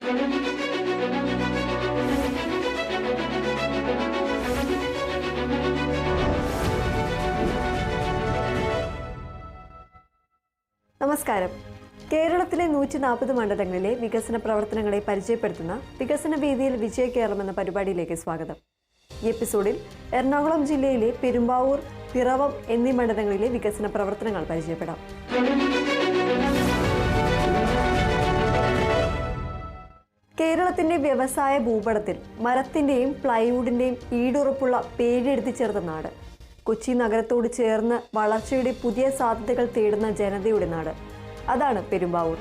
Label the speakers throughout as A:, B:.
A: നമസ്കാരം. കേരളത്തിലെ 140 മണ്ഡലങ്ങളിലെ വികസന പ്രവർത്തനങ്ങളെ പരിചയപ്പെടുത്തുന്ന വികസന വേദിയിൽ വിജയ കേരളം എന്ന പരിപാടിയിലേക്ക് സ്വാഗതം. ഈ എപ്പിസോഡിൽ എറണാകുളം ജില്ലയിലെ പെരുമ്പാവൂർ, പിറവം എന്നീ മണ്ഡലങ്ങളിലെ വികസന പ്രവർത്തനങ്ങൾ പരിചയപ്പെടാം. കേരളത്തിന്റെ വ്യവസായ ഭൂപടത്തിൽ മരത്തിന്റെയും പ്ലൈവുഡിന്റെയും ഈടുറപ്പുള്ള പേരെഴുതി ചേർത്ത നാട്, കൊച്ചി നഗരത്തോട് ചേർന്ന് വളർച്ചയുടെ പുതിയ സാധ്യതകൾ തേടുന്ന ജനതയുടെ നാട്, അതാണ് പെരുമ്പാവൂർ.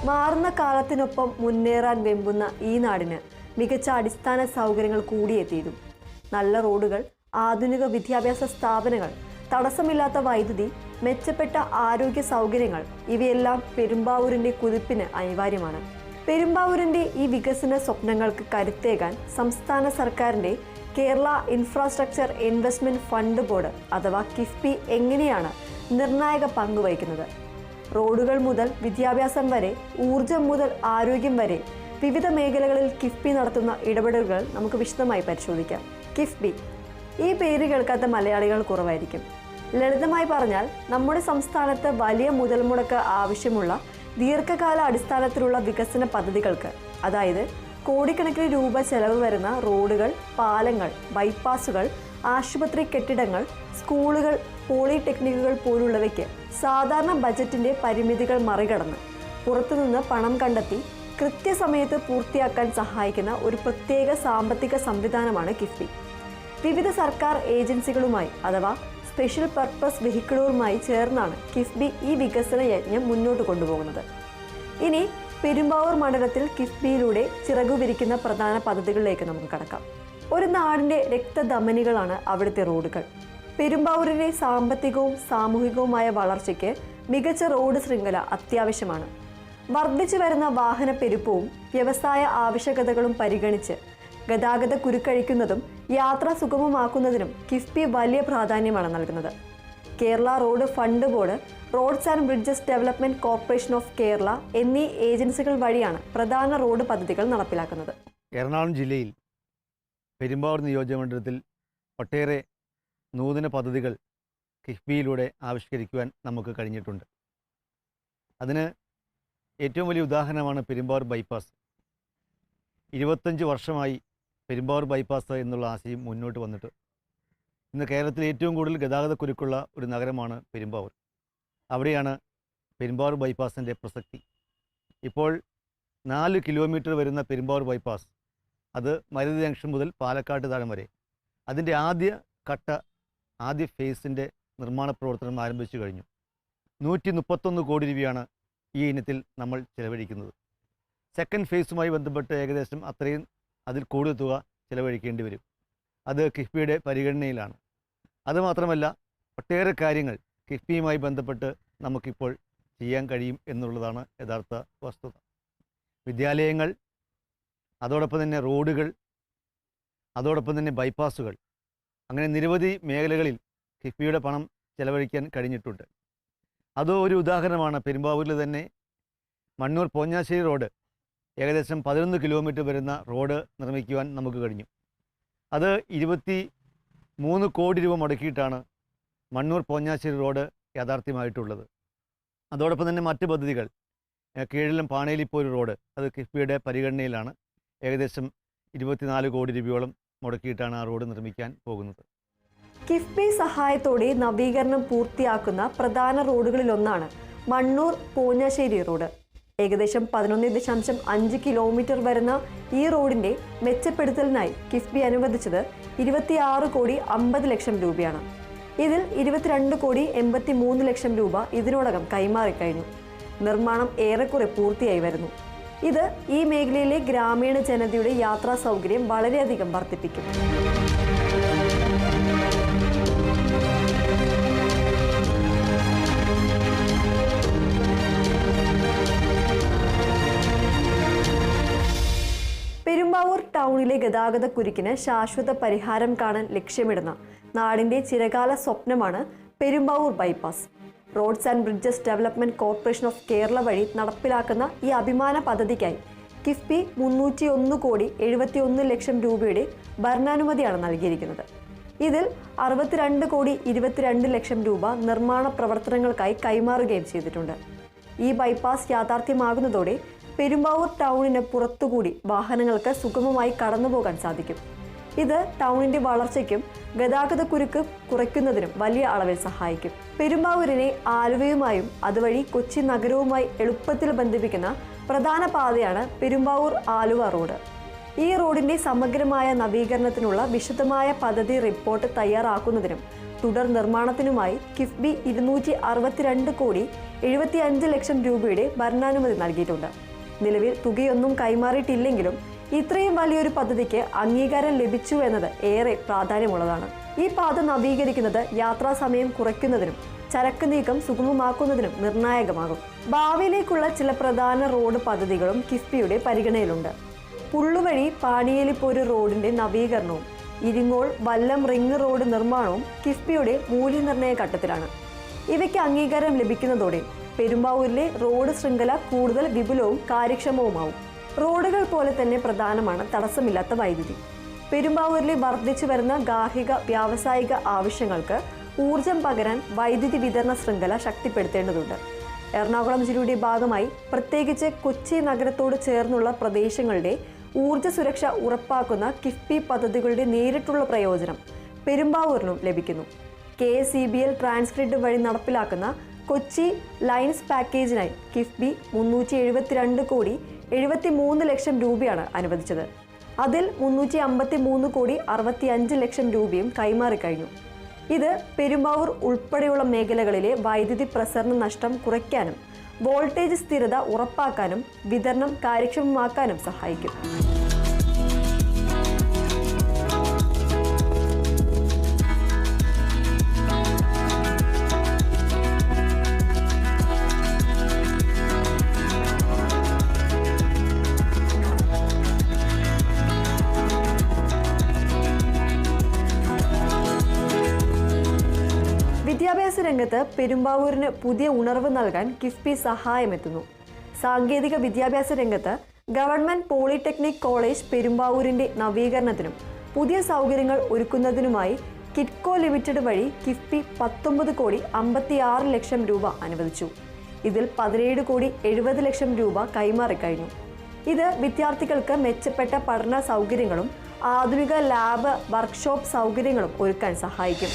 A: മാറുന്ന കാലത്തിനൊപ്പം മുന്നേറാൻ വെമ്പുന്ന ഈ നാടിന് മികച്ച അടിസ്ഥാന സൗകര്യങ്ങൾ കൂടിയെത്തിയിരുന്നു. നല്ല റോഡുകൾ, ആധുനിക വിദ്യാഭ്യാസ സ്ഥാപനങ്ങൾ, തടസ്സമില്ലാത്ത വൈദ്യുതി, മെച്ചപ്പെട്ട ആരോഗ്യ സൗകര്യങ്ങൾ ഇവയെല്ലാം പെരുമ്പാവൂരിന്റെ കുതിപ്പിന് അനിവാര്യമാണ്. പെരുമ്പാവൂരിന്റെ ഈ വികസന സ്വപ്നങ്ങൾക്ക് കരുത്തേകാൻ സംസ്ഥാന സർക്കാരിന്റെ Kerala infrastructure investment fund board അഥവാ കിഫ്ബി എങ്ങനെയാണ് നിർണായക പങ്കുവഹിക്കുന്നത്? റോഡുകൾ മുതൽ വിദ്യാഭ്യാസം വരെ, ഊർജം മുതൽ ആരോഗ്യം വരെ വിവിധ മേഖലകളിൽ കിഫ്ബി നടത്തുന്ന ഇടപെടലുകൾ നമുക്ക് വിശദമായി പരിശോധിക്കാം. കിഫ്ബി, ഈ പേര് കേൾക്കാത്ത മലയാളികൾ കുറവായിരിക്കും. ലളിതമായി പറഞ്ഞാൽ നമ്മുടെ സംസ്ഥാനത്ത് വലിയ മുതൽ മുടക്ക് ആവശ്യമുള്ള ദീർഘകാല അടിസ്ഥാനത്തിലുള്ള വികസന പദ്ധതികൾക്ക്, അതായത് കോടിക്കണക്കിന് രൂപ ചെലവ് വരുന്ന റോഡുകൾ, പാലങ്ങൾ, ബൈപ്പാസുകൾ, ആശുപത്രി കെട്ടിടങ്ങൾ, സ്കൂളുകൾ, പോളിടെക്നിക്കുകൾ പോലുള്ളവയ്ക്ക് സാധാരണ ബജറ്റിന്റെ പരിമിതികൾ മറികടന്ന് പുറത്തുനിന്ന് പണം കണ്ടെത്തി കൃത്യസമയത്ത് പൂർത്തിയാക്കാൻ സഹായിക്കുന്ന ഒരു പ്രത്യേക സാമ്പത്തിക സംവിധാനമാണ് കിഫ്ബി. വിവിധ സർക്കാർ ഏജൻസികളുമായി അഥവാ സ്പെഷ്യൽ പർപ്പസ് വെഹിക്കിളുകളുമായി ചേർന്നാണ് കിഫ്ബി ഈ വികസന യജ്ഞം മുന്നോട്ട് കൊണ്ടുപോകുന്നത്. ഇനി പെരുമ്പാവൂർ മണ്ഡലത്തിൽ കിഫ്ബിയിലൂടെ ചിറകുവിരിക്കുന്ന പ്രധാന പദ്ധതികളിലേക്ക് നമുക്ക് കടക്കാം. ഒരു നാടിന്റെ രക്തധമനികളാണ് അവിടുത്തെ റോഡുകൾ. പെരുമ്പാവൂരിന്റെ സാമ്പത്തികവും സാമൂഹികവുമായ വളർച്ചയ്ക്ക് മികച്ച റോഡ് ശൃംഖല അത്യാവശ്യമാണ്. വർദ്ധിച്ചു വരുന്ന വാഹന പെരുപ്പവും വ്യവസായ ആവശ്യകതകളും പരിഗണിച്ച് ഗതാഗത കുരുക്കഴിക്കുന്നതും യാത്ര സുഗമമാക്കുന്നതിനും കിഫ്ബി വലിയ പ്രാധാന്യമാണ് നൽകുന്നത്. Kerala road fund board, roads and bridges development corporation of Kerala എന്നീ ഏജൻസികൾ വഴിയാണ് പ്രധാന റോഡ് പദ്ധതികൾ നടപ്പിലാക്കുന്നത്.
B: എറണാകുളം ജില്ലയിൽ പെരുമ്പാവൂർ നിയോജകമണ്ഡലത്തിൽ ഒട്ടേറെ നൂതന പദ്ധതികൾ കിഫ്ബിയിലൂടെ ആവിഷ്കരിക്കുവാൻ നമുക്ക് കഴിഞ്ഞിട്ടുണ്ട്. അതിന് ഏറ്റവും വലിയ ഉദാഹരണമാണ് പെരുമ്പാവൂർ ബൈപ്പാസ്. 25 വർഷമായി പെരുമ്പാവൂർ ബൈപ്പാസ് എന്നുള്ള ആശയം മുന്നോട്ട് വന്നിട്ട് ഇന്ന് കേരളത്തിൽ ഏറ്റവും കൂടുതൽ ഗതാഗതക്കുരുക്കുള്ള ഒരു നഗരമാണ് പെരുമ്പാവൂർ. അവിടെയാണ് പെരുമ്പാവൂർ ബൈപ്പാസിൻ്റെ പ്രസക്തി. ഇപ്പോൾ 4 കിലോമീറ്റർ വരുന്ന പെരുമ്പാവൂർ ബൈപ്പാസ്, അത് മരുതി ജംഗ്ഷൻ മുതൽ പാലക്കാട് താഴം വരെ അതിൻ്റെ ആദ്യ ഫേസിൻ്റെ നിർമ്മാണ പ്രവർത്തനം ആരംഭിച്ചു കഴിഞ്ഞു. 131 കോടി രൂപയാണ് ഈ ഇനത്തിൽ നമ്മൾ ചിലവഴിക്കുന്നത്. സെക്കൻഡ് ഫേസുമായി ബന്ധപ്പെട്ട് ഏകദേശം അത്രയും അതിൽ കൂടുതൽ തുക ചിലവഴിക്കേണ്ടി വരും. അത് കിഫ്ബിയുടെ പരിഗണനയിലാണ്. അതുമാത്രമല്ല, ഒട്ടേറെ കാര്യങ്ങൾ കിഫ്ബിയുമായി ബന്ധപ്പെട്ട് നമുക്കിപ്പോൾ ചെയ്യാൻ കഴിയും എന്നുള്ളതാണ് യഥാർത്ഥ വസ്തുത. വിദ്യാലയങ്ങൾ, അതോടൊപ്പം തന്നെ റോഡുകൾ, അതോടൊപ്പം തന്നെ ബൈപ്പാസുകൾ, അങ്ങനെ നിരവധി മേഖലകളിൽ കിഫ്ബിയുടെ പണം ചെലവഴിക്കാൻ കഴിഞ്ഞിട്ടുണ്ട്. അത് ഒരു ഉദാഹരണമാണ്. പെരുമ്പാവൂരിൽ തന്നെ മണ്ണൂർ പോഞ്ഞാശ്ശേരി റോഡ് ഏകദേശം 11 കിലോമീറ്റർ വരുന്ന റോഡ് നിർമ്മിക്കുവാൻ നമുക്ക് കഴിഞ്ഞു. അത് 23 കോടി രൂപ മുടക്കിയിട്ടാണ് മണ്ണൂർ പോഞ്ഞാശ്ശേരി റോഡ് യാഥാർത്ഥ്യമായിട്ടുള്ളത്. അതോടൊപ്പം തന്നെ മറ്റ് പദ്ധതികൾ, കീഴിലും പാണേലിപ്പോര് റോഡ്, അത് കിഫ്ബിയുടെ പരിഗണനയിലാണ്. ഏകദേശം 24 കോടി രൂപയോളം മുടക്കിയിട്ടാണ് ആ റോഡ് നിർമ്മിക്കാൻ പോകുന്നത്.
A: കിഫ്ബി സഹായത്തോടെ നവീകരണം പൂർത്തിയാക്കുന്ന പ്രധാന റോഡുകളിലൊന്നാണ് മണ്ണൂർ പോഞ്ഞാശ്ശേരി റോഡ്. ഏകദേശം 11.5 കിലോമീറ്റർ വരുന്ന ഈ റോഡിന്റെ മെച്ചപ്പെടുത്തലിനായി കിഫ്ബി അനുവദിച്ചത് 26 കോടി 50 ലക്ഷം രൂപയാണ്. ഇതിൽ 22 കോടി 83 ലക്ഷം രൂപ ഇതിനോടകം കൈമാറിക്കഴിഞ്ഞു. നിർമ്മാണം ഏറെക്കുറെ പൂർത്തിയായി വരുന്നു. ഇത് ഈ മേഖലയിലെ ഗ്രാമീണ ജനതയുടെ യാത്രാ സൗകര്യം വളരെയധികം വർദ്ധിപ്പിക്കും. പെരുമ്പാവൂർ ടൗണിലെ ഗതാഗതക്കുരുക്കിന് ശാശ്വത പരിഹാരം കാണാൻ ലക്ഷ്യമിടുന്ന നാടിന്റെ ചിരകാല സ്വപ്നമാണ് Perumbavoor bypass. Roads and bridges development corporation of Kerala വഴി നടപ്പിലാക്കുന്ന ഈ അഭിമാന പദ്ധതിക്കായി കിഫ്ബി 301,71,00,000 രൂപയുടെ ഭരണാനുമതിയാണ് നൽകിയിരിക്കുന്നത്. ഇതിൽ 62,22,00,000 രൂപ നിർമ്മാണ പ്രവർത്തനങ്ങൾക്കായി കൈമാറുകയും ചെയ്തിട്ടുണ്ട്. ഈ ബൈപ്പാസ് യാഥാർത്ഥ്യമാകുന്നതോടെ പെരുമ്പാവൂർ ടൗണിന് പുറത്തുകൂടി വാഹനങ്ങൾക്ക് സുഗമമായി കടന്നുപോകാൻ സാധിക്കും. ഇത് ടൗണിന്റെ വളർച്ചയ്ക്കും ഗതാഗതക്കുരുക്ക് കുറയ്ക്കുന്നതിനും വലിയ അളവിൽ സഹായിക്കും. പെരുമ്പാവൂരിനെ ആലുവയുമായും അതുവഴി കൊച്ചി നഗരവുമായി എളുപ്പത്തിൽ ബന്ധിപ്പിക്കുന്ന പ്രധാന പാതയാണ് പെരുമ്പാവൂർ ആലുവ റോഡ്. ഈ റോഡിന്റെ സമഗ്രമായ നവീകരണത്തിനുള്ള വിശദമായ പദ്ധതി റിപ്പോർട്ട് തയ്യാറാക്കുന്നതിനും തുടർ നിർമ്മാണത്തിനുമായി കിഫ്ബി 262,75,00,000 രൂപയുടെ ഭരണാനുമതി നൽകിയിട്ടുണ്ട്. നിലവിൽ തുകയൊന്നും കൈമാറിയിട്ടില്ലെങ്കിലും ഇത്രയും വലിയൊരു പദ്ധതിക്ക് അംഗീകാരം ലഭിച്ചു എന്നത് ഏറെ പ്രാധാന്യമുള്ളതാണ്. ഈ പാത നവീകരിക്കുന്നത് യാത്രാ സമയം കുറയ്ക്കുന്നതിനും ചരക്ക് നീക്കം സുഗമമാക്കുന്നതിനും നിർണായകമാകും. ഭാവിയിലേക്കുള്ള ചില പ്രധാന റോഡ് പദ്ധതികളും കിഫ്ബിയുടെ പരിഗണനയിലുണ്ട്. പുള്ളുവഴി പാണിയേലിപ്പോര് റോഡിന്റെ നവീകരണവും ഇരിങ്ങോൾ വല്ലം റിംഗ് റോഡ് നിർമ്മാണവും കിഫ്ബിയുടെ മൂല്യനിർണ്ണയ ഘട്ടത്തിലാണ്. ഇവയ്ക്ക് അംഗീകാരം ലഭിക്കുന്നതോടെ പെരുമ്പാവൂരിലെ റോഡ് ശൃംഖല കൂടുതൽ വിപുലവും കാര്യക്ഷമവുമാവും. റോഡുകൾ പോലെ തന്നെ പ്രധാനമാണ് തടസ്സമില്ലാത്ത വൈദ്യുതി. പെരുമ്പാവൂരിലെ വർദ്ധിച്ചു വരുന്ന ഗാർഹിക വ്യാവസായിക ആവശ്യങ്ങൾക്ക് ഊർജം പകരാൻ വൈദ്യുതി വിതരണ ശൃംഖല ശക്തിപ്പെടുത്തേണ്ടതുണ്ട്. എറണാകുളം ജില്ലയുടെ ഭാഗമായി പ്രത്യേകിച്ച് കൊച്ചി നഗരത്തോട് ചേർന്നുള്ള പ്രദേശങ്ങളുടെ ഊർജ സുരക്ഷ ഉറപ്പാക്കുന്ന കിഫ്ബി പദ്ധതികളുടെ നേരിട്ടുള്ള പ്രയോജനം പെരുമ്പാവൂരിനും ലഭിക്കുന്നു. KSEBL ട്രാൻസ്ഗ്രിഡ് വഴി നടപ്പിലാക്കുന്ന കൊച്ചി ലൈൻസ് പാക്കേജിനായി കിഫ്ബി 372,73,00,000 രൂപയാണ് അനുവദിച്ചത്. അതിൽ 353,65,00,000 രൂപയും കൈമാറിക്കഴിഞ്ഞു. ഇത് പെരുമ്പാവൂർ ഉൾപ്പെടെയുള്ള മേഖലകളിലെ വൈദ്യുതി പ്രസരണ നഷ്ടം കുറയ്ക്കാനും വോൾട്ടേജ് സ്ഥിരത ഉറപ്പാക്കാനും വിതരണം കാര്യക്ഷമമാക്കാനും സഹായിക്കും. വിദ്യാഭ്യാസ രംഗത്ത് പെരുമ്പാവൂരിന് പുതിയ ഉണർവ് നൽകാൻ കിഫ്ബി സഹായമെത്തുന്നു. സാങ്കേതിക വിദ്യാഭ്യാസ രംഗത്ത് ഗവൺമെന്റ് പോളിടെക്നിക് കോളേജ് പെരുമ്പാവൂരിന്റെ നവീകരണത്തിനും പുതിയ സൗകര്യങ്ങൾ ഒരുക്കുന്നതിനുമായി കിറ്റ്കോ ലിമിറ്റഡ് വഴി കിഫ്ബി 19,56,00,000 രൂപ അനുവദിച്ചു. ഇതിൽ 17,70,00,000 രൂപ കൈമാറിക്കഴിഞ്ഞു. ഇത് വിദ്യാർത്ഥികൾക്ക് മെച്ചപ്പെട്ട പഠന സൗകര്യങ്ങളും ആധുനിക ലാബ് വർക്ക്ഷോപ്പ് സൗകര്യങ്ങളും ഒരുക്കാൻ സഹായിക്കും.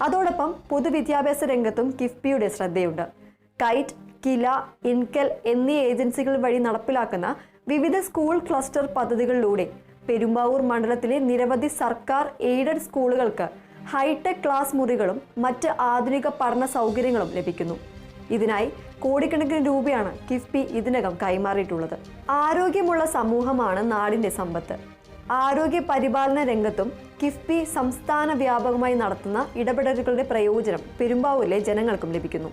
A: അതോടൊപ്പം പൊതുവിദ്യാഭ്യാസ രംഗത്തും കിഫ്ബിയുടെ ശ്രദ്ധയുണ്ട്. കൈറ്റ്, കില, ഇൻകെൽ എന്നീ ഏജൻസികൾ വഴി നടപ്പിലാക്കുന്ന വിവിധ സ്കൂൾ ക്ലസ്റ്റർ പദ്ധതികളിലൂടെ പെരുമ്പാവൂർ മണ്ഡലത്തിലെ നിരവധി സർക്കാർ എയ്ഡഡ് സ്കൂളുകൾക്ക് ഹൈടെക് ക്ലാസ് മുറികളും മറ്റ് ആധുനിക പഠന സൗകര്യങ്ങളും ലഭിക്കുന്നു. ഇതിനായി കോടിക്കണക്കിന് രൂപയാണ് കിഫ്ബി ഇതിനകം കൈമാറിയിട്ടുള്ളത്. ആരോഗ്യമുള്ള സമൂഹമാണ് നാടിന്റെ സമ്പത്ത്. ആരോഗ്യ പരിപാലന രംഗത്തും കിഫ്ബി സംസ്ഥാന വ്യാപകമായി നടത്തുന്ന ഇടപെടലുകളുടെ പ്രയോജനം പെരുമ്പാവൂരിലെ ജനങ്ങൾക്കും ലഭിക്കുന്നു.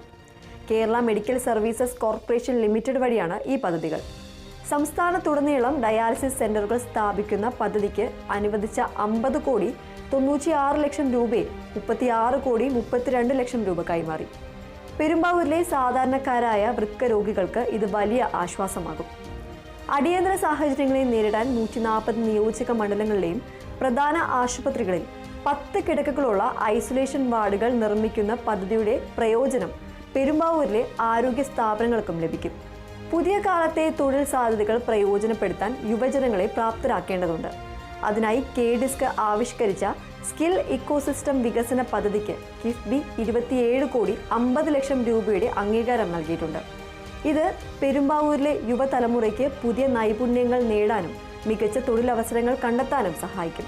A: Kerala medical services corporation limited വഴിയാണ് ഈ പദ്ധതികൾ. സംസ്ഥാനത്തുടനീളം ഡയാലിസിസ് സെന്ററുകൾ സ്ഥാപിക്കുന്ന പദ്ധതിക്ക് അനുവദിച്ച 50,96,00,000 രൂപയിൽ 36,32,00,000 രൂപ കൈമാറി. പെരുമ്പാവൂരിലെ സാധാരണക്കാരായ വൃക്ക രോഗികൾക്ക് ഇത് വലിയ ആശ്വാസമാകും. അടിയന്തര സാഹചര്യങ്ങളെ നേരിടാൻ 140 നിയോജക മണ്ഡലങ്ങളിലെയും പ്രധാന ആശുപത്രികളിൽ 10 കിടക്കകളുള്ള ഐസൊലേഷൻ വാർഡുകൾ നിർമ്മിക്കുന്ന പദ്ധതിയുടെ പ്രയോജനം പെരുമ്പാവൂരിലെ ആരോഗ്യ സ്ഥാപനങ്ങൾക്കും ലഭിക്കും. പുതിയ കാലത്തെ തൊഴിൽ സാധ്യതകൾ പ്രയോജനപ്പെടുത്താൻ യുവജനങ്ങളെ പ്രാപ്തരാക്കേണ്ടതുണ്ട്. അതിനായി കെ-ഡിസ്ക് ആവിഷ്കരിച്ച സ്കിൽ ഇക്കോസിസ്റ്റം വികസന പദ്ധതിക്ക് കിഫ്ബി 27,50,00,000 രൂപയുടെ അംഗീകാരം നൽകിയിട്ടുണ്ട്. ഇത് പെരുമ്പാവൂരിലെ യുവതലമുറയ്ക്ക് പുതിയ നൈപുണ്യങ്ങൾ നേടാനും മികച്ച തൊഴിലവസരങ്ങൾ കണ്ടെത്താനും സഹായിക്കും.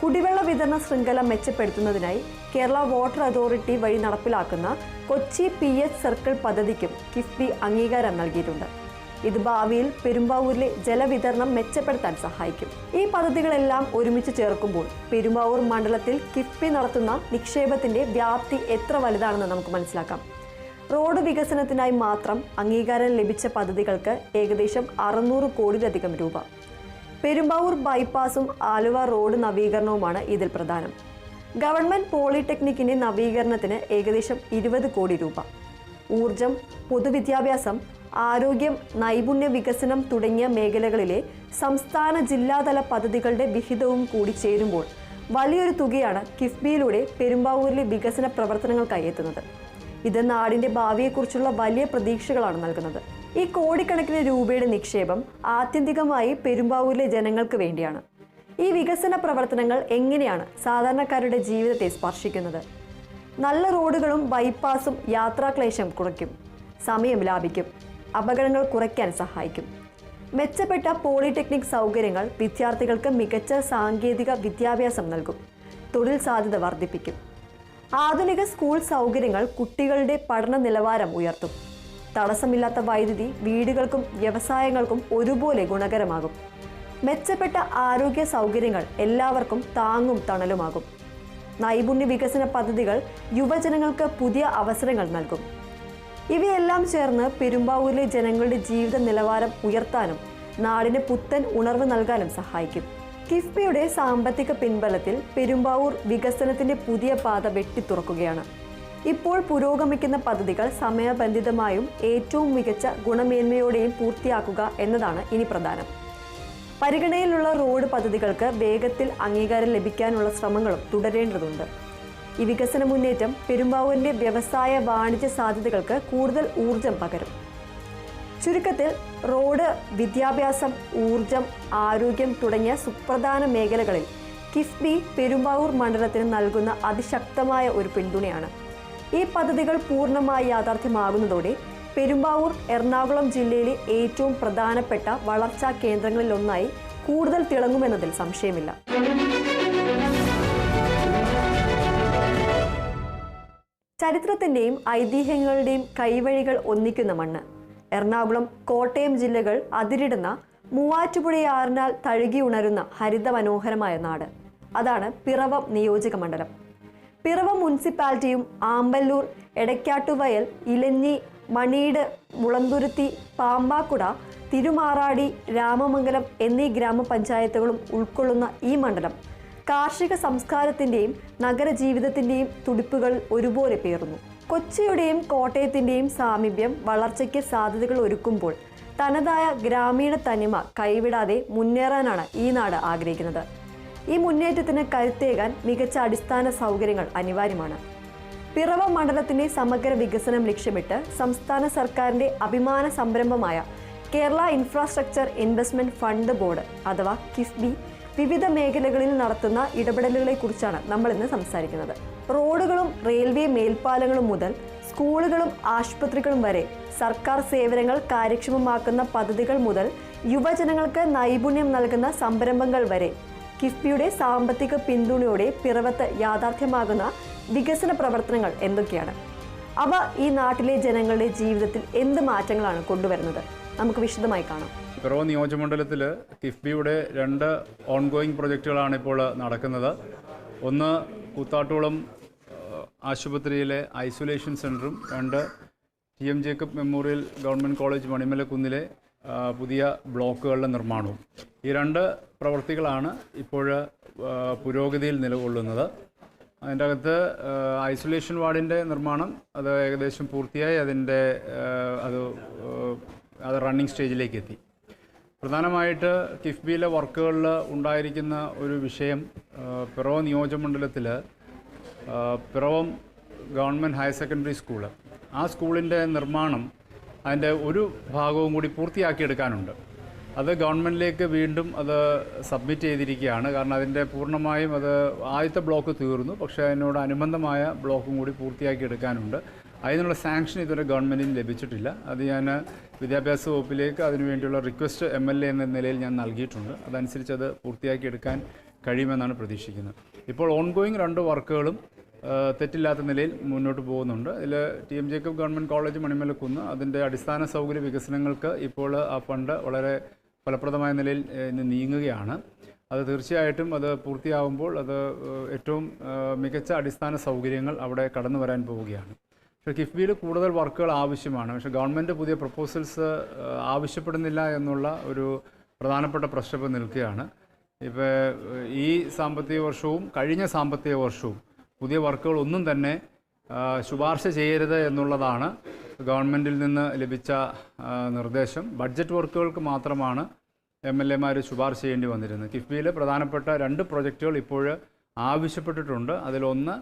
A: കുടിവെള്ള വിതരണ ശൃംഖല മെച്ചപ്പെടുത്തുന്നതിനായി കേരള വാട്ടർ അതോറിറ്റി വഴി നടപ്പിലാക്കുന്ന കൊച്ചി PH സർക്കിൾ പദ്ധതിക്കും കിഫ്ബി അംഗീകാരം നൽകിയിട്ടുണ്ട്. ഇത് ഭാവിയിൽ പെരുമ്പാവൂരിലെ ജലവിതരണം മെച്ചപ്പെടുത്താൻ സഹായിക്കും. ഈ പദ്ധതികളെല്ലാം ഒരുമിച്ച് ചേർക്കുമ്പോൾ പെരുമ്പാവൂർ മണ്ഡലത്തിൽ കിഫ്ബി നടത്തുന്ന നിക്ഷേപത്തിന്റെ വ്യാപ്തി എത്ര വലുതാണെന്ന് നമുക്ക് മനസ്സിലാക്കാം. റോഡ് വികസനത്തിനായി മാത്രം അംഗീകാരം ലഭിച്ച പദ്ധതികൾക്ക് ഏകദേശം 600 കോടിയിലധികം രൂപ. പെരുമ്പാവൂർ ബൈപ്പാസും ആലുവ റോഡ് നവീകരണവുമാണ് ഇതിൽ പ്രധാനം. ഗവൺമെന്റ് പോളിടെക്നിക്കിന്റെ നവീകരണത്തിന് ഏകദേശം 20 കോടി രൂപ. ഊർജം, പൊതുവിദ്യാഭ്യാസം, ആരോഗ്യം, നൈപുണ്യ വികസനം തുടങ്ങിയ മേഖലകളിലെ സംസ്ഥാന ജില്ലാതല പദ്ധതികളുടെ വിഹിതവും കൂടി ചേരുമ്പോൾ വലിയൊരു തുകയാണ് കിഫ്ബിയിലൂടെ പെരുമ്പാവൂരിലെ വികസന പ്രവർത്തനങ്ങൾക്കായി എത്തുന്നത്. ഇത് നാടിന്റെ ഭാവിയെക്കുറിച്ചുള്ള വലിയ പ്രതീക്ഷകളാണ് നൽകുന്നത്. ഈ കോടിക്കണക്കിന് രൂപയുടെ നിക്ഷേപം ആത്യന്തികമായി പെരുമ്പാവൂരിലെ ജനങ്ങൾക്ക് വേണ്ടിയാണ്. ഈ വികസന പ്രവർത്തനങ്ങൾ എങ്ങനെയാണ് സാധാരണക്കാരുടെ ജീവിതത്തെ സ്പർശിക്കുന്നത്? നല്ല റോഡുകളും ബൈപ്പാസും യാത്രാക്ലേശം കുറയ്ക്കും, സമയം ലാഭിക്കും, അപകടങ്ങൾ കുറയ്ക്കാൻ സഹായിക്കും. മെച്ചപ്പെട്ട പോളിടെക്നിക് സൗകര്യങ്ങൾ വിദ്യാർത്ഥികൾക്ക് മികച്ച സാങ്കേതിക വിദ്യാഭ്യാസം നൽകും, തൊഴിൽ സാധ്യത വർദ്ധിപ്പിക്കും. ആധുനിക സ്കൂൾ സൗകര്യങ്ങൾ കുട്ടികളുടെ പഠന നിലവാരം ഉയർത്തും. തടസ്സമില്ലാത്ത വൈദ്യുതി വീടുകൾക്കും വ്യവസായങ്ങൾക്കും ഒരുപോലെ ഗുണകരമാകും. മെച്ചപ്പെട്ട ആരോഗ്യ സൗകര്യങ്ങൾ എല്ലാവർക്കും താങ്ങും തണലുമാകും. നൈപുണ്യ വികസന പദ്ധതികൾ യുവജനങ്ങൾക്ക് പുതിയ അവസരങ്ങൾ നൽകും. ഇവയെല്ലാം ചേർന്ന് പെരുമ്പാവൂരിലെ ജനങ്ങളുടെ ജീവിത നിലവാരം ഉയർത്താനും നാടിന് പുത്തൻ ഉണർവ് നൽകാനും സഹായിക്കും. കിഫ്ബിയുടെ സാമ്പത്തിക പിൻബലത്തിൽ പെരുമ്പാവൂർ വികസനത്തിന്റെ പുതിയ പാത വെട്ടിത്തുറക്കുകയാണ്. ഇപ്പോൾ പുരോഗമിക്കുന്ന പദ്ധതികൾ സമയബന്ധിതമായും ഏറ്റവും മികച്ച ഗുണമേന്മയോടെയും പൂർത്തിയാക്കുക എന്നതാണ് ഇനി പ്രധാനം. പരിഗണനയിലുള്ള റോഡ് പദ്ധതികൾക്ക് വേഗത്തിൽ അംഗീകാരം ലഭിക്കാനുള്ള ശ്രമങ്ങളും തുടരേണ്ടതുണ്ട്. ഈ വികസന മുന്നേറ്റം പെരുമ്പാവൂരിന്റെ വ്യവസായ വാണിജ്യ സാധ്യതകൾക്ക് കൂടുതൽ ഊർജം പകരും. ചുരുക്കത്തിൽ റോഡ്, വിദ്യാഭ്യാസം, ഊർജം, ആരോഗ്യം തുടങ്ങിയ സുപ്രധാന മേഖലകളിൽ കിഫ്ബി പെരുമ്പാവൂർ മണ്ഡലത്തിന് നൽകുന്ന അതിശക്തമായ ഒരു പിന്തുണയാണ്. ഈ പദ്ധതികൾ പൂർണ്ണമായി യാഥാർത്ഥ്യമാകുന്നതോടെ പെരുമ്പാവൂർ എറണാകുളം ജില്ലയിലെ ഏറ്റവും പ്രധാനപ്പെട്ട വളർച്ചാ കേന്ദ്രങ്ങളിലൊന്നായി കൂടുതൽ തിളങ്ങുമെന്നതിൽ സംശയമില്ല. ചരിത്രത്തിന്റെയും ഐതിഹ്യങ്ങളുടെയും കൈവഴികൾ ഒന്നിക്കുന്ന മണ്ണ്. എറണാകുളം, കോട്ടയം ജില്ലകൾ അതിരിടുന്ന മൂവാറ്റുപുഴയാറിനാൽ തഴുകി ഉണരുന്ന ഹരിത മനോഹരമായ നാട്. അതാണ് പിറവം നിയോജക മണ്ഡലം. പിറവം മുനിസിപ്പാലിറ്റിയും ആമ്പല്ലൂർ, എടക്കാട്ടുവയൽ, ഇലഞ്ഞി, മണീട്, മുളന്തുരുത്തി, പാമ്പാക്കുട, തിരുമാറാടി, രാമമംഗലം എന്നീ ഗ്രാമപഞ്ചായത്തുകളും ഉൾക്കൊള്ളുന്ന ഈ മണ്ഡലം കാർഷിക സംസ്കാരത്തിന്റെയും നഗരജീവിതത്തിന്റെയും തുടിപ്പുകൾ ഒരുപോലെ പേറുന്നു. കൊച്ചിയുടെയും കോട്ടയത്തിന്റെയും സാമീപ്യം വളർച്ചയ്ക്ക് സാധ്യതകൾ ഒരുക്കുമ്പോൾ തനതായ ഗ്രാമീണ തനിമ കൈവിടാതെ മുന്നേറാനാണ് ഈ നാട് ആഗ്രഹിക്കുന്നത്. ഈ മുന്നേറ്റത്തിന് കരുത്തേകാൻ മികച്ച അടിസ്ഥാന സൗകര്യങ്ങൾ അനിവാര്യമാണ്. പിറവം മണ്ഡലത്തിന്റെ സമഗ്ര വികസനം ലക്ഷ്യമിട്ട് സംസ്ഥാന സർക്കാരിന്റെ അഭിമാന സംരംഭമായ Kerala infrastructure investment fund board അഥവാ കിഫ്ബി വിവിധ മേഖലകളിൽ നടത്തുന്ന ഇടപെടലുകളെ കുറിച്ചാണ് നമ്മൾ ഇന്ന് സംസാരിക്കുന്നത്. റോഡുകളും റെയിൽവേ മേൽപ്പാലങ്ങളും മുതൽ സ്കൂളുകളും ആശുപത്രികളും വരെ സർക്കാർ സേവനങ്ങൾ കാര്യക്ഷമമാക്കുന്ന പദ്ധതികൾ മുതൽ യുവജനങ്ങൾക്ക് നൈപുണ്യം നൽകുന്ന സംരംഭങ്ങൾ വരെ കിഫ്ബിയുടെ സാമ്പത്തിക പിന്തുണയോടെ പിറവത്ത് യാഥാർത്ഥ്യമാകുന്ന വികസന പ്രവർത്തനങ്ങൾ എന്തൊക്കെയാണ്? അവ ഈ നാട്ടിലെ ജനങ്ങളുടെ ജീവിതത്തിൽ എന്ത് മാറ്റങ്ങളാണ് കൊണ്ടുവരുന്നത്? നമുക്ക് വിശദമായി കാണാം.
C: പിറവം നിയോജകമണ്ഡലത്തിൽ കിഫ്ബിയുടെ 2 ഓൺഗോയിങ് പ്രൊജക്റ്റുകളാണ് ഇപ്പോൾ നടക്കുന്നത്. ഒന്ന് കൂത്താട്ടുകുളം ആശുപത്രിയിലെ ഐസൊലേഷൻ സെൻറ്ററും 2 TM Jacob Memorial Government College മണിമലക്കുന്നിലെ പുതിയ ബ്ലോക്കുകളുടെ നിർമ്മാണവും. ഈ 2 പ്രവൃത്തികളാണ് ഇപ്പോൾ പുരോഗതിയിൽ നിലകൊള്ളുന്നത്. അതിൻ്റെ അകത്ത് ഐസൊലേഷൻ വാർഡിൻ്റെ നിർമ്മാണം അത് ഏകദേശം പൂർത്തിയായി അത് റണ്ണിങ് സ്റ്റേജിലേക്ക് എത്തി. പ്രധാനമായിട്ട് കിഫ്ബിയിലെ വർക്കുകളിൽ ഉണ്ടായിരിക്കുന്ന ഒരു വിഷയം പിറവം നിയോജകമണ്ഡലത്തിൽ Piravom Government Higher Secondary School, ആ സ്കൂളിൻ്റെ നിർമ്മാണം അതിൻ്റെ ഒരു ഭാഗവും കൂടി പൂർത്തിയാക്കിയെടുക്കാനുണ്ട്. അത് ഗവൺമെൻറ്റിലേക്ക് വീണ്ടും അത് സബ്മിറ്റ് ചെയ്തിരിക്കുകയാണ്. കാരണം അതിൻ്റെ പൂർണ്ണമായും അത് ആദ്യത്തെ ബ്ലോക്ക് തീർന്നു, പക്ഷേ അതിനോട് അനുബന്ധമായ ബ്ലോക്കും കൂടി പൂർത്തിയാക്കി എടുക്കാനുണ്ട്. അതിനുള്ള സാങ്ഷൻ ഇതുവരെ ഗവൺമെൻറ്റിന് ലഭിച്ചിട്ടില്ല. അത് ഞാൻ വിദ്യാഭ്യാസ വകുപ്പിലേക്ക് അതിനുവേണ്ടിയുള്ള റിക്വസ്റ്റ് MLA എന്ന നിലയിൽ ഞാൻ നൽകിയിട്ടുണ്ട്. അതനുസരിച്ച് അത് പൂർത്തിയാക്കി എടുക്കാൻ കഴിയുമെന്നാണ് പ്രതീക്ഷിക്കുന്നത്. ഇപ്പോൾ ഓൺഗോയിങ് 2 വർക്കുകളും തെറ്റില്ലാത്ത നിലയിൽ മുന്നോട്ട് പോകുന്നുണ്ട്. ഇതിൽ TM Jacob government college Manimalakkunnu അതിൻ്റെ അടിസ്ഥാന സൗകര്യ വികസനങ്ങൾക്ക് ഇപ്പോൾ ആ ഫണ്ട് വളരെ ഫലപ്രദമായ നിലയിൽ നീങ്ങുകയാണ്. അത് തീർച്ചയായിട്ടും അത് പൂർത്തിയാകുമ്പോൾ അത് ഏറ്റവും മികച്ച അടിസ്ഥാന സൗകര്യങ്ങൾ അവിടെ കടന്നു വരാൻ പോവുകയാണ്. പക്ഷേ കിഫ്ബിയിൽ കൂടുതൽ വർക്കുകൾ ആവശ്യമാണ്. പക്ഷേ ഗവൺമെൻറ് പുതിയ പ്രപ്പോസൽസ് ആവശ്യപ്പെടുന്നില്ല എന്നുള്ള ഒരു പ്രധാനപ്പെട്ട പ്രശ്നം നിൽക്കുകയാണ്. ഇപ്പോൾ ഈ സാമ്പത്തിക വർഷവും കഴിഞ്ഞ സാമ്പത്തിക വർഷവും പുതിയ വർക്കുകൾ ഒന്നും തന്നെ ശുപാർശ ചെയ്യരുത് എന്നുള്ളതാണ് ഗവൺമെൻറ്റിൽ നിന്ന് ലഭിച്ച നിർദ്ദേശം. ബഡ്ജറ്റ് വർക്കുകൾക്ക് മാത്രമാണ് MLAമാർ ശുപാർശ ചെയ്യേണ്ടി വന്നിരുന്നത്. കിഫ്ബിയിലെ പ്രധാനപ്പെട്ട 2 പ്രൊജക്റ്റുകൾ ഇപ്പോൾ ആവശ്യപ്പെട്ടിട്ടുണ്ട്. അതിലൊന്ന്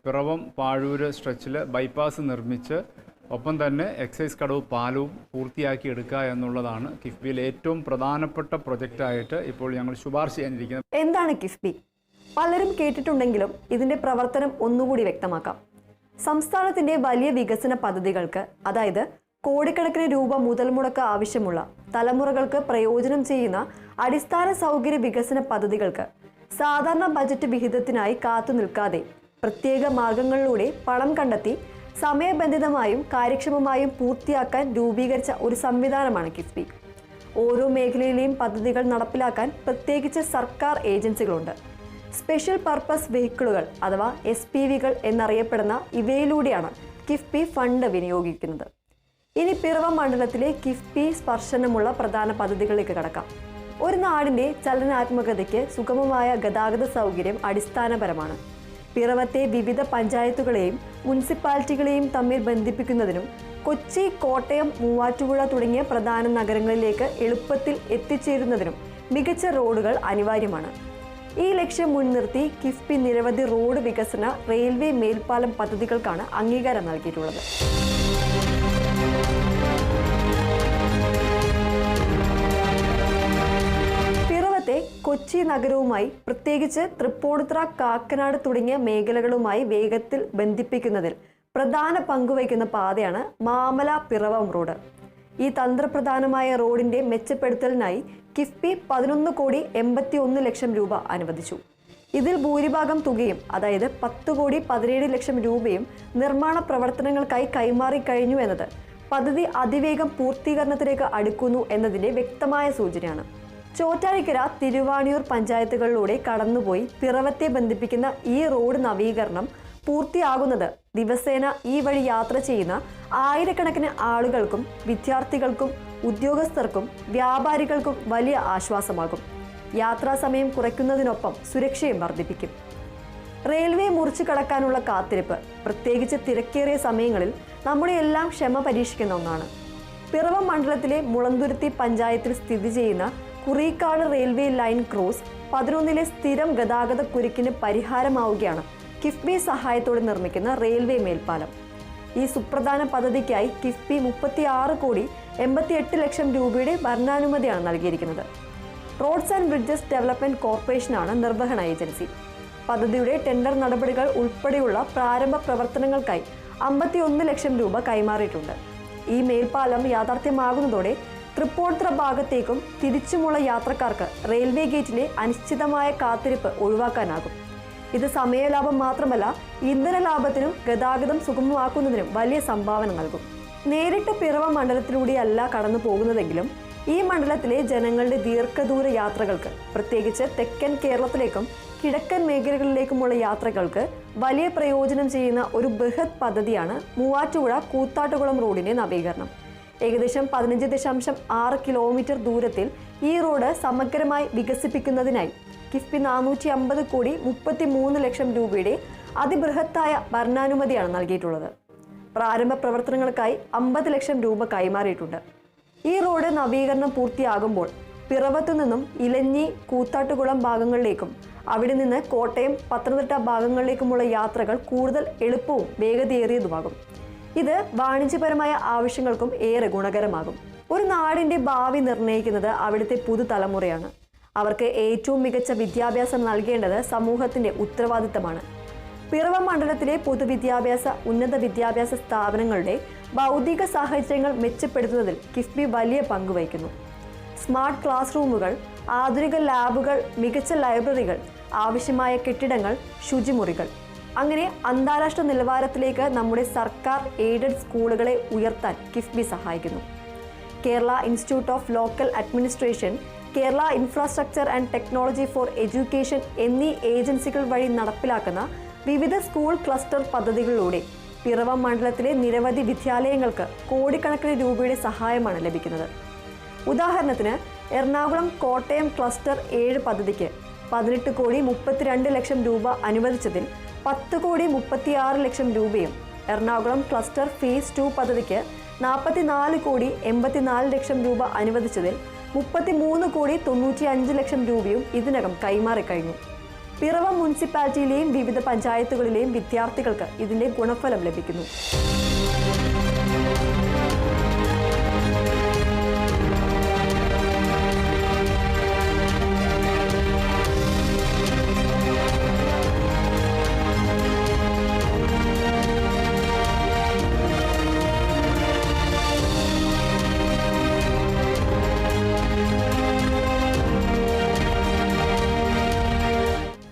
C: പിറവം പാഴൂര് സ്ട്രെച്ചിൽ ബൈപ്പാസ് നിർമ്മിച്ച് ഒപ്പം തന്നെ എക്സൈസ് കടവ് പാലവും പൂർത്തിയാക്കി എടുക്കുക എന്നുള്ളതാണ് കിഫ്ബിയിലെ ഏറ്റവും പ്രധാനപ്പെട്ട പ്രൊജക്റ്റായിട്ട് ഇപ്പോൾ ഞങ്ങൾ ശുപാർശ ചെയ്യാനിരിക്കുന്നത്.
A: എന്താണ് കിഫ്ബി? പലരും കേട്ടിട്ടുണ്ടെങ്കിലും ഇതിന്റെ പ്രവർത്തനം ഒന്നുകൂടി വ്യക്തമാക്കാം. സംസ്ഥാനത്തിന്റെ വലിയ വികസന പദ്ധതികൾക്ക്, അതായത് കോടിക്കണക്കിന് രൂപ മുതൽ മുടക്ക് ആവശ്യമുള്ള തലമുറകൾക്ക് പ്രയോജനം ചെയ്യുന്ന അടിസ്ഥാന സൗകര്യ വികസന പദ്ധതികൾക്ക് സാധാരണ ബജറ്റ് വിഹിതത്തിനായി കാത്തു നിൽക്കാതെ പ്രത്യേക മാർഗങ്ങളിലൂടെ പണം കണ്ടെത്തി സമയബന്ധിതമായും കാര്യക്ഷമമായും പൂർത്തിയാക്കാൻ രൂപീകരിച്ച ഒരു സംവിധാനമാണ് കിഫ്ബി. ഓരോ മേഖലയിലെയും പദ്ധതികൾ നടപ്പിലാക്കാൻ പ്രത്യേകിച്ച് സർക്കാർ ഏജൻസികളുണ്ട്. സ്പെഷ്യൽ പർപ്പസ് വെഹിക്കിളുകൾ അഥവാ SPVകൾ എന്നറിയപ്പെടുന്ന ഇവയിലൂടെയാണ് കിഫ്ബി ഫണ്ട് വിനിയോഗിക്കുന്നത്. ഇനി പിറവം മണ്ഡലത്തിലെ കിഫ്ബി സ്പർശനമുള്ള പ്രധാന പദ്ധതികളിലേക്ക് കടക്കാം. ഒരു നാടിന്റെ ചലനാത്മകതയ്ക്ക് സുഗമമായ ഗതാഗത സൗകര്യം അടിസ്ഥാനപരമാണ്. പിറവത്തെ വിവിധ പഞ്ചായത്തുകളെയും മുനിസിപ്പാലിറ്റികളെയും തമ്മിൽ ബന്ധിപ്പിക്കുന്നതിനും കൊച്ചി, കോട്ടയം, മൂവാറ്റുപുഴ തുടങ്ങിയ പ്രധാന നഗരങ്ങളിലേക്ക് എളുപ്പത്തിൽ എത്തിച്ചേരുന്നതിനും മികച്ച റോഡുകൾ അനിവാര്യമാണ്. ഈ ലക്ഷ്യം മുൻനിർത്തി കിഫ്ബി നിരവധി റോഡ് വികസന, റെയിൽവേ മേൽപ്പാലം പദ്ധതികൾക്കാണ് അംഗീകാരം നൽകിയിട്ടുള്ളത്. പിറവത്തെ കൊച്ചി നഗരവുമായി, പ്രത്യേകിച്ച് തൃപ്പൂണിത്തുറ, കാക്കനാട് തുടങ്ങിയ മേഖലകളുമായി വേഗത്തിൽ ബന്ധിപ്പിക്കുന്നതിൽ പ്രധാന പങ്കുവയ്ക്കുന്ന പാതയാണ് മാമല പിറവം റോഡ്. ഈ തന്ത്രപ്രധാനമായ റോഡിന്റെ മെച്ചപ്പെടുത്തലിനായി കിഫ്ബി 11,81,00,000 രൂപ അനുവദിച്ചു. ഇതിൽ ഭൂരിഭാഗം തുകയും, അതായത് 10,17,00,000 രൂപയും നിർമ്മാണ പ്രവർത്തനങ്ങൾക്കായി കൈമാറി കഴിഞ്ഞു എന്നത് പദ്ധതി അതിവേഗം പൂർത്തീകരണത്തിലേക്ക് അടുക്കുന്നു എന്നതിന്റെ വ്യക്തമായ സൂചനയാണ്. ചോറ്റാനിക്കര, തിരുവാണിയൂർ പഞ്ചായത്തുകളിലൂടെ കടന്നുപോയി പിറവത്തെ ബന്ധിപ്പിക്കുന്ന ഈ റോഡ് നവീകരണം പൂർത്തിയാകുന്നത് ദിവസേന ഈ വഴി യാത്ര ചെയ്യുന്ന ആയിരക്കണക്കിന് ആളുകൾക്കും വിദ്യാർത്ഥികൾക്കും ഉദ്യോഗസ്ഥർക്കും വ്യാപാരികൾക്കും വലിയ ആശ്വാസമാകും. യാത്രാസമയം കുറയ്ക്കുന്നതിനൊപ്പം സുരക്ഷയും വർദ്ധിപ്പിക്കും. റെയിൽവേ മുറിച്ചു കടക്കാനുള്ള കാത്തിരിപ്പ്, പ്രത്യേകിച്ച് തിരക്കേറിയ സമയങ്ങളിൽ നമ്മുടെ എല്ലാം ക്ഷമ പരീക്ഷിക്കുന്ന ഒന്നാണ്. പിറവം മണ്ഡലത്തിലെ മുളന്തുരുത്തി പഞ്ചായത്തിൽ സ്ഥിതി ചെയ്യുന്ന കുറിക്കാട് റെയിൽവേ ലൈൻ ക്രോസ് 11 സ്ഥിരം ഗതാഗത കുരുക്കിന് പരിഹാരമാവുകയാണ് കിഫ്ബി സഹായത്തോടെ നിർമ്മിക്കുന്ന റെയിൽവേ മേൽപ്പാലം. ഈ സുപ്രധാന പദ്ധതിക്കായി കിഫ്ബി 36,88,00,000 രൂപയുടെ ഭരണാനുമതിയാണ് നൽകിയിരിക്കുന്നത്. റോഡ്സ് ആൻഡ് ബ്രിഡ്ജസ് ഡെവലപ്മെന്റ് കോർപ്പറേഷനാണ് നിർവഹണ ഏജൻസി. പദ്ധതിയുടെ ടെൻഡർ നടപടികൾ ഉൾപ്പെടെയുള്ള പ്രാരംഭ പ്രവർത്തനങ്ങൾക്കായി 51 ലക്ഷം രൂപ കൈമാറിയിട്ടുണ്ട്. ഈ മേൽപ്പാലം യാഥാർത്ഥ്യമാകുന്നതോടെ തൃപ്പൂണിത്തുറ ഭാഗത്തേക്കും തിരിച്ചുമുള്ള യാത്രക്കാർക്ക് റെയിൽവേ ഗേറ്റിലെ അനിശ്ചിതമായ കാത്തിരിപ്പ് ഒഴിവാക്കാനാകും. ഇത് സമയലാഭം മാത്രമല്ല, ഇന്ധന ലാഭത്തിനും ഗതാഗതം സുഗമമാക്കുന്നതിനും വലിയ സംഭാവന നൽകും. നേരിട്ട് പിറവ മണ്ഡലത്തിലൂടെയല്ല കടന്നു പോകുന്നതെങ്കിലും ഈ മണ്ഡലത്തിലെ ജനങ്ങളുടെ ദീർഘദൂര യാത്രകൾക്ക്, പ്രത്യേകിച്ച് തെക്കൻ കേരളത്തിലേക്കും കിഴക്കൻ മേഖലകളിലേക്കുമുള്ള യാത്രകൾക്ക് വലിയ പ്രയോജനം ചെയ്യുന്ന ഒരു ബൃഹത് പദ്ധതിയാണ് മൂവാറ്റുപുഴ കൂത്താട്ടുകുളം റോഡിന്റെ നവീകരണം. ഏകദേശം 15.6 കിലോമീറ്റർ ദൂരത്തിൽ ഈ റോഡ് സമഗ്രമായി വികസിപ്പിക്കുന്നതിനായി കിഫ്ബി 450,33 ലക്ഷം രൂപയുടെ അതിബൃഹത്തായ ഭരണാനുമതിയാണ് നൽകിയിട്ടുള്ളത്. പ്രാരംഭ പ്രവർത്തനങ്ങൾക്കായി 50 ലക്ഷം രൂപ കൈമാറിയിട്ടുണ്ട്. ഈ റോഡ് നവീകരണം പൂർത്തിയാകുമ്പോൾ പിറവത്തു നിന്നും ഇലഞ്ഞി കൂത്താട്ടുകുളം ഭാഗങ്ങളിലേക്കും അവിടെ നിന്ന് കോട്ടയം പത്തനംതിട്ട ഭാഗങ്ങളിലേക്കുമുള്ള യാത്രകൾ കൂടുതൽ എളുപ്പവും വേഗതയേറിയതുമാകും. ഇത് വാണിജ്യപരമായ ആവശ്യങ്ങൾക്കും ഏറെ ഗുണകരമാകും. ഒരു നാടിന്റെ ഭാവി നിർണ്ണയിക്കുന്നത് അവിടുത്തെ പുതുതലമുറയാണ്. അവർക്ക് ഏറ്റവും മികച്ച വിദ്യാഭ്യാസം നൽകേണ്ടത് സമൂഹത്തിന്റെ ഉത്തരവാദിത്തമാണ്. പിറവം മണ്ഡലത്തിലെ പൊതുവിദ്യാഭ്യാസ ഉന്നത വിദ്യാഭ്യാസ സ്ഥാപനങ്ങളുടെ ഭൗതിക സാഹചര്യങ്ങൾ മെച്ചപ്പെടുത്തുന്നതിൽ കിഫ്ബി വലിയ പങ്ക് വഹിക്കുന്നു. സ്മാർട്ട് ക്ലാസ് റൂമുകൾ, ആധുനിക ലാബുകൾ, മികച്ച ലൈബ്രറികൾ, ആവശ്യമായ കെട്ടിടങ്ങൾ, ശുചിമുറികൾ, അങ്ങനെ അന്താരാഷ്ട്ര നിലവാരത്തിലേക്ക് നമ്മുടെ സർക്കാർ എയ്ഡഡ് സ്കൂളുകളെ ഉയർത്താൻ കിഫ്ബി സഹായിക്കുന്നു. Kerala institute of local administration, Kerala infrastructure and technology for education എന്നീ ഏജൻസികൾ വഴി നടപ്പിലാക്കുന്ന വിവിധ സ്കൂൾ ക്ലസ്റ്റർ പദ്ധതികളിലൂടെ പിറവം മണ്ഡലത്തിലെ നിരവധി വിദ്യാലയങ്ങൾക്ക് കോടിക്കണക്കിന് രൂപയുടെ സഹായമാണ് ലഭിക്കുന്നത്. ഉദാഹരണത്തിന് എറണാകുളം കോട്ടയം ക്ലസ്റ്റർ 7 പദ്ധതിക്ക് 18 കോടി 32 ലക്ഷം രൂപ അനുവദിച്ചതിൽ 10 കോടി 36 ലക്ഷം രൂപയും, എറണാകുളം ക്ലസ്റ്റർ ഫേസ് 2 പദ്ധതിക്ക് 44 കോടി 84 ലക്ഷം രൂപ അനുവദിച്ചതിൽ 33 കോടി 95 ലക്ഷം രൂപയും ഇതിനകം കൈമാറിക്കഴിഞ്ഞു. പിറവം മുനിസിപ്പാലിറ്റിയിലെയും വിവിധ പഞ്ചായത്തുകളിലെയും വിദ്യാർത്ഥികൾക്ക് ഇതിന്റെ ഗുണഫലം ലഭിക്കുന്നു.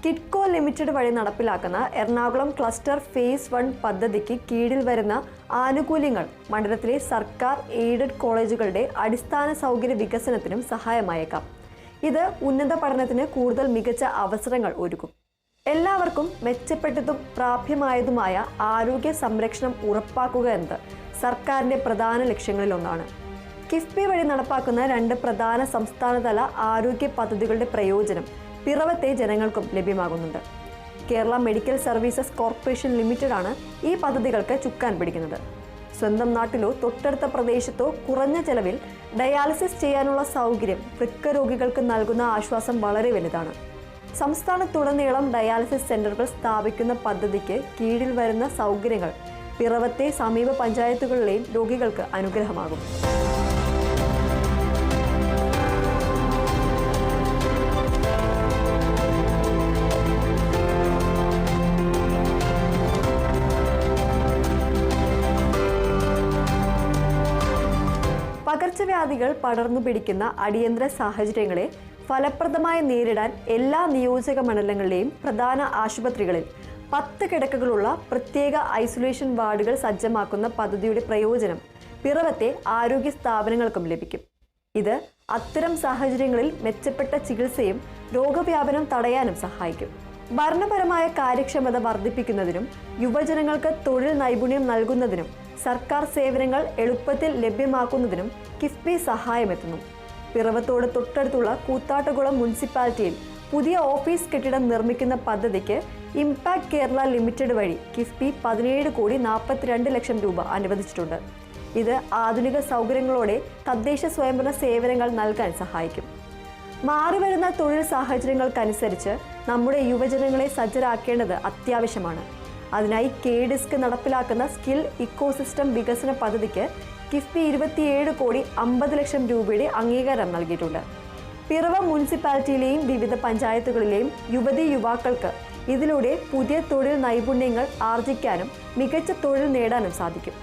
A: കിറ്റ്കോ ലിമിറ്റഡ് വഴി നടപ്പിലാക്കുന്ന എറണാകുളം ക്ലസ്റ്റർ ഫേസ് 1 പദ്ധതിക്ക് കീഴിൽ വരുന്ന ആനുകൂല്യങ്ങൾ മണ്ഡലത്തിലെ സർക്കാർ എയ്ഡഡ് കോളേജുകളുടെ അടിസ്ഥാന സൗകര്യ വികസനത്തിനും സഹായമായേക്കാം. ഇത് ഉന്നത പഠനത്തിന് കൂടുതൽ മികച്ച അവസരങ്ങൾ ഒരുക്കും. എല്ലാവർക്കും മെച്ചപ്പെട്ടതും പ്രാപ്യമായതുമായ ആരോഗ്യ സംരക്ഷണം ഉറപ്പാക്കുക എന്നത് സർക്കാരിൻ്റെ പ്രധാന ലക്ഷ്യങ്ങളിലൊന്നാണ്. കിഫ്ബി വഴി നടപ്പാക്കുന്ന 2 പ്രധാന സംസ്ഥാനതല ആരോഗ്യ പദ്ധതികളുടെ പ്രയോജനം പിറവത്തെ ജനങ്ങൾക്കും ലഭ്യമാകുന്നുണ്ട്. കേരള മെഡിക്കൽ സർവീസസ് കോർപ്പറേഷൻ ലിമിറ്റഡാണ് ഈ പദ്ധതികൾക്ക് ചുക്കാൻ പിടിക്കുന്നത്. സ്വന്തം നാട്ടിലോ തൊട്ടടുത്ത പ്രദേശത്തോ കുറഞ്ഞ ചെലവിൽ ഡയാലിസിസ് ചെയ്യാനുള്ള സൗകര്യം വൃക്ക രോഗികൾക്ക് നൽകുന്ന ആശ്വാസം വളരെ വലുതാണ്. സംസ്ഥാനത്തുടനീളം ഡയാലിസിസ് സെന്ററുകൾ സ്ഥാപിക്കുന്ന പദ്ധതിക്ക് കീഴിൽ വരുന്ന സൗകര്യങ്ങൾ പിറവത്തെ സമീപ പഞ്ചായത്തുകളിലെയും രോഗികൾക്ക് അനുഗ്രഹമാകും. പകർച്ചവ്യാധികൾ പടർന്നു പിടിക്കുന്ന അടിയന്തര സാഹചര്യങ്ങളെ ഫലപ്രദമായി നേരിടാൻ എല്ലാ നിയോജക മണ്ഡലങ്ങളിലെയും പ്രധാന ആശുപത്രികളിൽ 10 കിടക്കകളുള്ള പ്രത്യേക ഐസൊലേഷൻ വാർഡുകൾ സജ്ജമാക്കുന്ന പദ്ധതിയുടെ പ്രയോജനം പിറവത്തെ ആരോഗ്യ സ്ഥാപനങ്ങൾക്കും ലഭിക്കും. ഇത് അത്തരം സാഹചര്യങ്ങളിൽ മെച്ചപ്പെട്ട ചികിത്സയും രോഗവ്യാപനം തടയാനും സഹായിക്കും. ഭരണപരമായ കാര്യക്ഷമത വർദ്ധിപ്പിക്കുന്നതിനും യുവജനങ്ങൾക്ക് തൊഴിൽ നൈപുണ്യം നൽകുന്നതിനും സർക്കാർ സേവനങ്ങൾ എളുപ്പത്തിൽ ലഭ്യമാക്കുന്നതിനും കിഫ്ബി സഹായമെത്തുന്നു. പിറവത്തോട് തൊട്ടടുത്തുള്ള കൂത്താട്ടുകുളം മുനിസിപ്പാലിറ്റിയിൽ പുതിയ ഓഫീസ് കെട്ടിടം നിർമ്മിക്കുന്ന പദ്ധതിക്ക് ഇംപാക്ട് കേരള ലിമിറ്റഡ് വഴി കിഫ്ബി 17 കോടി 42 ലക്ഷം രൂപ അനുവദിച്ചിട്ടുണ്ട്. ഇത് ആധുനിക സൗകര്യങ്ങളോടെ തദ്ദേശ സ്വയംഭരണ സേവനങ്ങൾ നൽകാൻ സഹായിക്കും. മാറിവരുന്ന തൊഴിൽ സാഹചര്യങ്ങൾക്കനുസരിച്ച് നമ്മുടെ യുവജനങ്ങളെ സജ്ജരാക്കേണ്ടത് അത്യാവശ്യമാണ്. അതിനായി KDISC നടപ്പിലാക്കുന്ന സ്കിൽ ഇക്കോസിസ്റ്റം വികസന പദ്ധതിക്ക് കിഫ്ബി 27 കോടി 50 ലക്ഷം രൂപയുടെ അംഗീകാരം നൽകിയിട്ടുണ്ട്. പിറവം മുനിസിപ്പാലിറ്റിയിലെയും വിവിധ പഞ്ചായത്തുകളിലെയും യുവതീ യുവാക്കൾക്ക് ഇതിലൂടെ പുതിയ തൊഴിൽ നൈപുണ്യങ്ങൾ ആർജിക്കാനും മികച്ച തൊഴിൽ നേടാനും സാധിക്കും.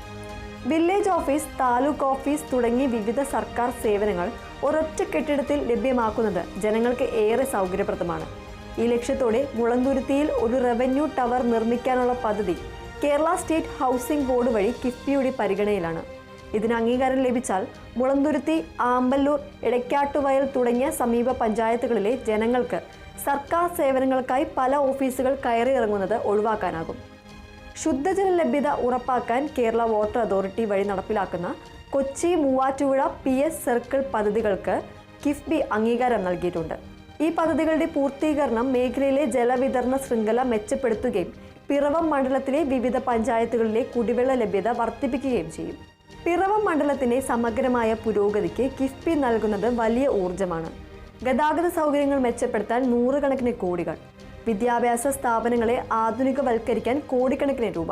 A: വില്ലേജ് ഓഫീസ്, താലൂക്ക് ഓഫീസ് തുടങ്ങി വിവിധ സർക്കാർ സേവനങ്ങൾ ഒരൊറ്റ കെട്ടിടത്തിൽ ലഭ്യമാക്കുന്നത് ജനങ്ങൾക്ക് ഏറെ സൗകര്യപ്രദമാണ്. ഈ ലക്ഷ്യത്തോടെ മുളന്തുരുത്തിയിൽ ഒരു റവന്യൂ ടവർ നിർമ്മിക്കാനുള്ള പദ്ധതി കേരള സ്റ്റേറ്റ് ഹൗസിംഗ് ബോർഡ് വഴി കിഫ്ബിയുടെ പരിഗണനയിലാണ്. ഇതിന് അംഗീകാരം ലഭിച്ചാൽ മുളന്തുരുത്തി, ആമ്പല്ലൂർ, എടക്കാട്ടുവയൽ തുടങ്ങിയ സമീപ പഞ്ചായത്തുകളിലെ ജനങ്ങൾക്ക് സർക്കാർ സേവനങ്ങൾക്കായി പല ഓഫീസുകൾ കയറിയിറങ്ങുന്നത് ഒഴിവാക്കാനാകും. ശുദ്ധജല ലഭ്യത ഉറപ്പാക്കാൻ കേരള വാട്ടർ അതോറിറ്റി വഴി നടപ്പിലാക്കുന്ന കൊച്ചി, മൂവാറ്റുപുഴ PS സർക്കിൾ പദ്ധതികൾക്ക് കിഫ്ബി അംഗീകാരം നൽകിയിട്ടുണ്ട്. ഈ പദ്ധതികളുടെ പൂർത്തീകരണം മേഖലയിലെ ജലവിതരണ ശൃംഖല മെച്ചപ്പെടുത്തുകയും പിറവം മണ്ഡലത്തിലെ വിവിധ പഞ്ചായത്തുകളിലെ കുടിവെള്ള ലഭ്യത വർദ്ധിപ്പിക്കുകയും ചെയ്യും. പിറവം മണ്ഡലത്തിന്റെ സമഗ്രമായ പുരോഗതിക്ക് കിഫ്ബി നൽകുന്നത് വലിയ ഊർജമാണ്. ഗതാഗത സൗകര്യങ്ങൾ മെച്ചപ്പെടുത്താൻ നൂറുകണക്കിന് കോടികൾ, വിദ്യാഭ്യാസ സ്ഥാപനങ്ങളെ ആധുനികവൽക്കരിക്കാൻ കോടിക്കണക്കിന് രൂപ,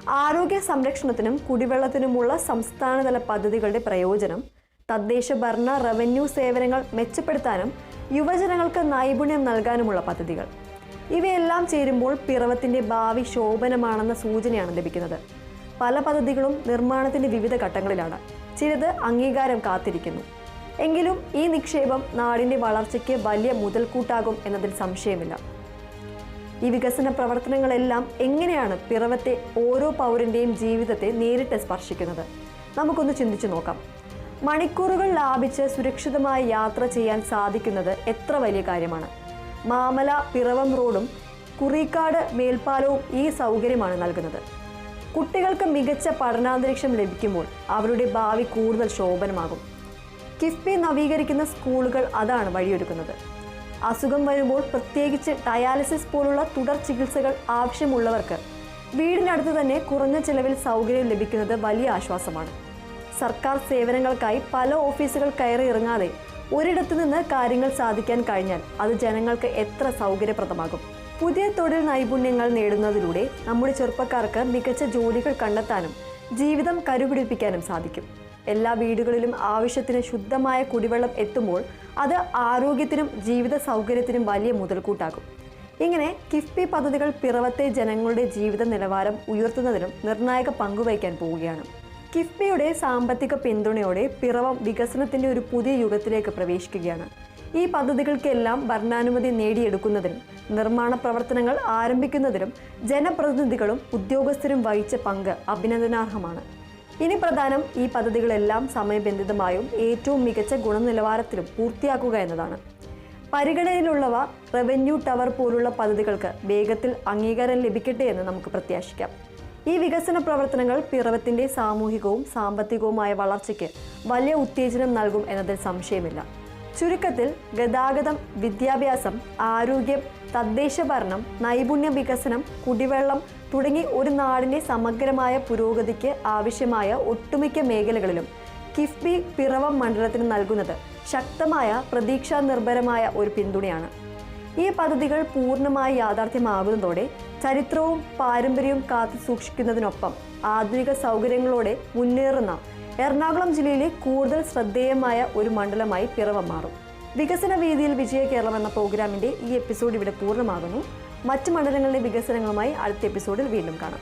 A: ആരോഗ്യ സംരക്ഷണത്തിനും കുടിവെള്ളത്തിനുമുള്ള സംസ്ഥാനതല പദ്ധതികളുടെ പ്രയോജനം, തദ്ദേശ ഭരണ റവന്യൂ സേവനങ്ങൾ മെച്ചപ്പെടുത്താനും യുവജനങ്ങൾക്ക് നൈപുണ്യം നൽകാനുമുള്ള പദ്ധതികൾ, ഇവയെല്ലാം ചേരുമ്പോൾ പിറവത്തിന്റെ ഭാവി ശോഭനമാണെന്ന സൂചനയാണ് ലഭിക്കുന്നത്. പല പദ്ധതികളും നിർമ്മാണത്തിന്റെ വിവിധ ഘട്ടങ്ങളിലാണ്. ചിലത് അംഗീകാരം കാത്തിരിക്കുന്നു. എങ്കിലും ഈ നിക്ഷേപം നാടിന്റെ വളർച്ചയ്ക്ക് വലിയ മുതൽക്കൂട്ടാകും എന്നതിൽ സംശയമില്ല. ഈ വികസന പ്രവർത്തനങ്ങളെല്ലാം എങ്ങനെയാണ് പിറവത്തെ ഓരോ പൗരന്റെയും ജീവിതത്തെ നേരിട്ട് സ്പർശിക്കുന്നത്? നമുക്കൊന്ന് ചിന്തിച്ചു നോക്കാം. മണിക്കൂറുകൾ ലാഭിച്ച് സുരക്ഷിതമായി യാത്ര ചെയ്യാൻ സാധിക്കുന്നത് എത്ര വലിയ കാര്യമാണ്. മാമല പിറവം റോഡും കുറിക്കാട് മേൽപ്പാലവും ഈ സൗകര്യമാണ് നൽകുന്നത്. കുട്ടികൾക്ക് മികച്ച പഠനാന്തരീക്ഷം ലഭിക്കുമ്പോൾ അവരുടെ ഭാവി കൂടുതൽ ശോഭനമാകും. കിഫ്ബി നവീകരിക്കുന്ന സ്കൂളുകൾ അതാണ് വഴിയൊരുക്കുന്നത്. അസുഖം വരുമ്പോൾ പ്രത്യേകിച്ച് ഡയാലിസിസ് പോലുള്ള തുടർ ചികിത്സകൾ ആവശ്യമുള്ളവർക്ക് വീടിനടുത്ത് തന്നെ കുറഞ്ഞ ചെലവിൽ സൗകര്യം ലഭിക്കുന്നത് വലിയ ആശ്വാസമാണ്. സർക്കാർ സേവനങ്ങൾക്കായി പല ഓഫീസുകൾ കയറി ഇറങ്ങാതെ ഒരിടത്തു നിന്ന് കാര്യങ്ങൾ സാധിക്കാൻ കഴിഞ്ഞാൽ അത് ജനങ്ങൾക്ക് എത്ര സൗകര്യപ്രദമാകും. പുതിയ തൊഴിൽ നൈപുണ്യങ്ങൾ നേടുന്നതിലൂടെ നമ്മുടെ ചെറുപ്പക്കാർക്ക് മികച്ച ജോലികൾ കണ്ടെത്താനും ജീവിതം കരുപിടിപ്പിക്കാനും സാധിക്കും. എല്ലാ വീടുകളിലും ആവശ്യത്തിന് ശുദ്ധമായ കുടിവെള്ളം എത്തുമ്പോൾ അത് ആരോഗ്യത്തിനും ജീവിത സൗകര്യത്തിനും വലിയ മുതൽക്കൂട്ടാകും. ഇങ്ങനെ കിഫ്ബി പദ്ധതികൾ പിറവത്തെ ജനങ്ങളുടെ ജീവിത നിലവാരം ഉയർത്തുന്നതിനും നിർണായക പങ്കുവഹിക്കാൻ പോവുകയാണ്. കിഫ്ബിയുടെ സാമ്പത്തിക പിന്തുണയോടെ പിറവം വികസനത്തിന്റെ ഒരു പുതിയ യുഗത്തിലേക്ക് പ്രവേശിക്കുകയാണ്. ഈ പദ്ധതികൾക്കെല്ലാം ഭരണാനുമതി നേടിയെടുക്കുന്നതിനും നിർമ്മാണ പ്രവർത്തനങ്ങൾ ആരംഭിക്കുന്നതിനും ജനപ്രതിനിധികളും ഉദ്യോഗസ്ഥരും വഹിച്ച പങ്ക് അഭിനന്ദനാർഹമാണ്. ഇനി പ്രധാനം ഈ പദ്ധതികളെല്ലാം സമയബന്ധിതമായും ഏറ്റവും മികച്ച ഗുണനിലവാരത്തിലും പൂർത്തിയാക്കുക എന്നതാണ്. പരിഗണനയിലുള്ളവ റവന്യൂ ടവർ പോലുള്ള പദ്ധതികൾക്ക് വേഗത്തിൽ അംഗീകാരം ലഭിക്കട്ടെ എന്ന് നമുക്ക് പ്രത്യാശിക്കാം. ഈ വികസന പ്രവർത്തനങ്ങൾ പിറവത്തിന്റെ സാമൂഹികവും സാമ്പത്തികവുമായ വളർച്ചയ്ക്ക് വലിയ ഉത്തേജനം നൽകും എന്നതിൽ സംശയമില്ല. ചുരുക്കത്തിൽ ഗതാഗതം, വിദ്യാഭ്യാസം, ആരോഗ്യം, തദ്ദേശ ഭരണം, നൈപുണ്യ വികസനം, കുടിവെള്ളം തുടങ്ങി ഒരു നാടിന്റെ സമഗ്രമായ പുരോഗതിക്ക് ആവശ്യമായ ഒട്ടുമിക്ക മേഖലകളിലും കിഫ്ബി പിറവം മണ്ഡലത്തിന് നൽകുന്നത് ശക്തമായ പ്രതീക്ഷാ നിർഭരമായ ഒരു പിന്തുണയാണ്. ഈ പദ്ധതികൾ പൂർണ്ണമായി യാഥാർത്ഥ്യമാകുന്നതോടെ ചരിത്രവും പാരമ്പര്യവും കാത്തു സൂക്ഷിക്കുന്നതിനൊപ്പം ആധുനിക സൗകര്യങ്ങളോടെ മുന്നേറുന്ന എറണാകുളം ജില്ലയിലെ കൂടുതൽ ശ്രദ്ധേയമായ ഒരു മണ്ഡലമായി പിറവം മാറും. വികസന വീതിയിൽ വിജയ കേരളം എന്ന പ്രോഗ്രാമിന്റെ ഈ എപ്പിസോഡ് ഇവിടെ പൂർണ്ണമാകുന്നു. മറ്റ് മണ്ഡലങ്ങളിലെ വികസനങ്ങളുമായി അടുത്ത എപ്പിസോഡിൽ വീണ്ടും കാണാം.